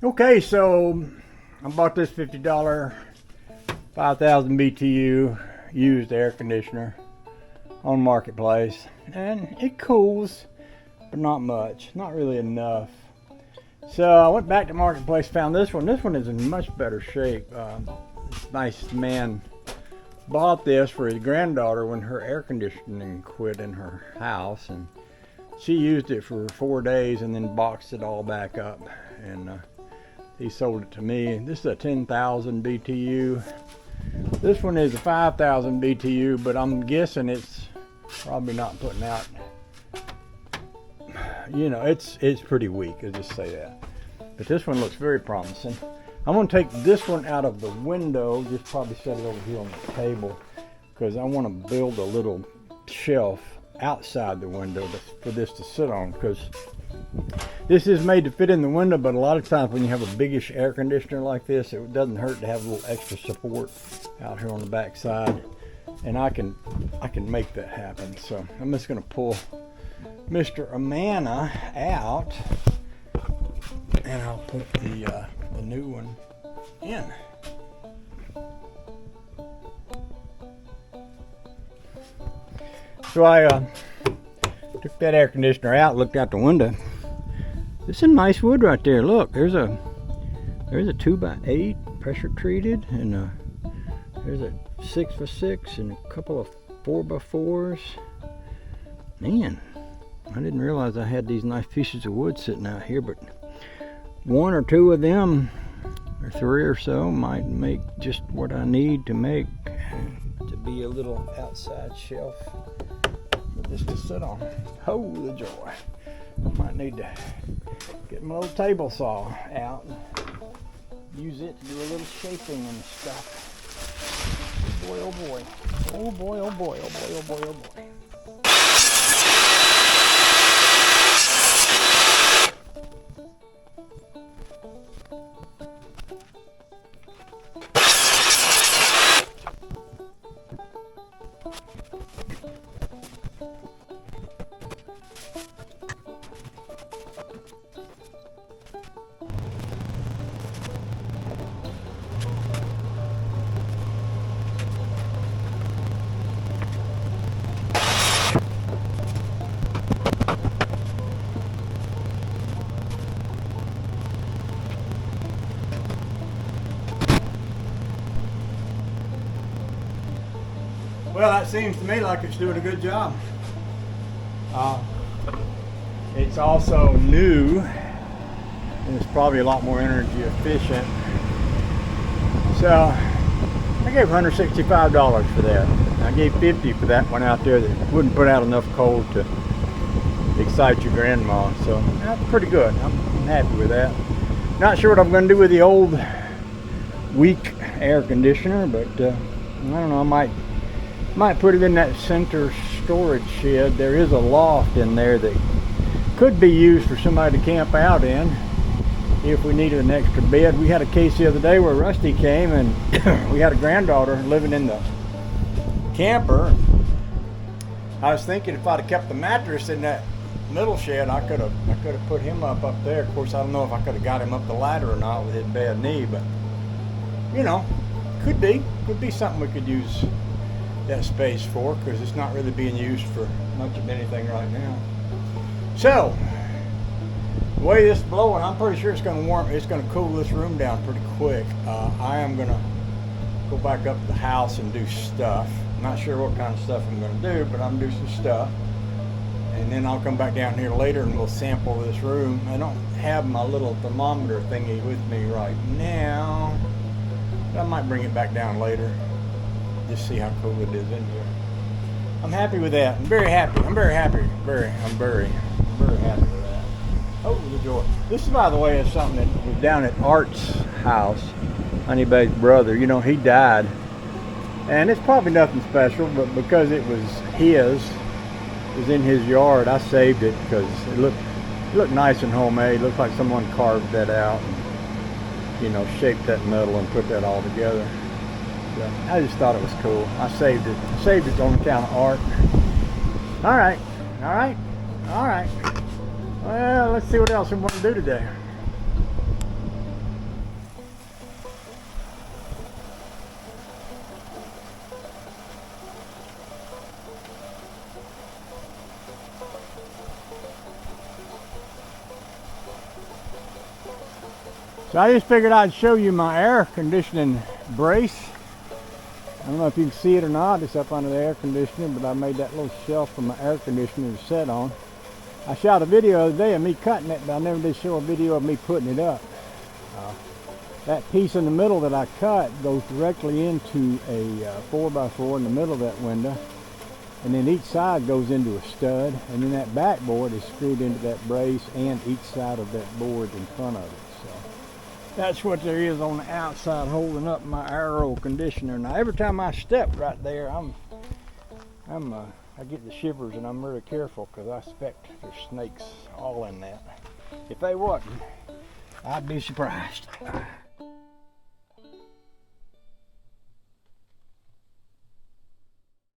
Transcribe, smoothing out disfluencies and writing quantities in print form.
Okay, so I bought this $50 5,000 BTU used air conditioner on Marketplace, and it cools, but not much, not really enough. So I went back to Marketplace, found this one. This one is in much better shape. This nice man bought this for his granddaughter when her air conditioning quit in her house, and she used it for 4 days and then boxed it all back up, and he sold it to me. This is a 10,000 BTU. This one is a 5,000 BTU, but I'm guessing it's probably not putting out, you know, it's pretty weak, I'll just say that. But this one looks very promising. I'm gonna take this one out of the window, just probably set it over here on the table, because I want to build a little shelf outside the window for this to sit on, because this is made to fit in the window, but a lot of times when you have a biggish air conditioner like this, it doesn't hurt to have a little extra support out here on the back side, and I can make that happen. So I'm just going to pull Mr. Amana out, and I'll put the new one in. So I took that air conditioner out, looked out the window. This is nice wood right there. Look, there's a 2x8 pressure treated, and there's a 6x6 and a couple of 4x4s. Man, I didn't realize I had these nice pieces of wood sitting out here, but one or two of them, or three or so, might make just what I need to make to be a little outside shelf for this to sit on. Oh, the joy. I might need to get my little table saw out and use it to do a little shaping and stuff. Oh boy, oh boy. Oh boy, oh boy, oh boy, oh boy, oh boy. Well, that seems to me like it's doing a good job. It's also new, and it's probably a lot more energy efficient. So I gave $165 for that. I gave $50 for that one out there that wouldn't put out enough cold to excite your grandma. So that's pretty good. I'm happy with that. Not sure what I'm going to do with the old weak air conditioner, but I don't know. I might put it in that center storage shed. There is a loft in there that could be used for somebody to camp out in if we needed an extra bed. We had a case the other day where Rusty came, and we had a granddaughter living in the camper. I was thinking if I'd have kept the mattress in that middle shed, I could have put him up there. Of course, I don't know if I could have got him up the ladder or not with his bad knee, but you know, could be something we could use that space for, because it's not really being used for much of anything right now. So the way this is blowing, I'm pretty sure it's going to cool this room down pretty quick. I am going to go back up to the house and do stuff. I'm not sure what kind of stuff I'm going to do, but I'm going to do some stuff, and then I'll come back down here later and we'll sample this room. I don't have my little thermometer thingy with me right now, but I might bring it back down later. Just see how cool it is in here. I'm happy with that. I'm very happy. I'm very happy with that. Oh, the joy. This, by the way, is something that was down at Art's house, Honeybake's brother. You know, he died, and it's probably nothing special, but because it was in his yard, I saved it because it looked nice and homemade. It looked like someone carved that out and, you know, shaped that metal and put that all together. I just thought it was cool. I saved it on account of Art. All right. Well, let's see what else we want to do today. So I just figured I'd show you my air conditioning brace. I don't know if you can see it or not. It's up under the air conditioner, but I made that little shelf for my air conditioner to set on. I shot a video the other day of me cutting it, but I never did show a video of me putting it up. That piece in the middle that I cut goes directly into a 4x4 in the middle of that window, and then each side goes into a stud, and then that backboard is screwed into that brace and each side of that board in front of it. So that's what there is on the outside holding up my aero conditioner. Now every time I step right there, I get the shivers, and I'm really careful because I suspect there's snakes all in that. If they wasn't, I'd be surprised.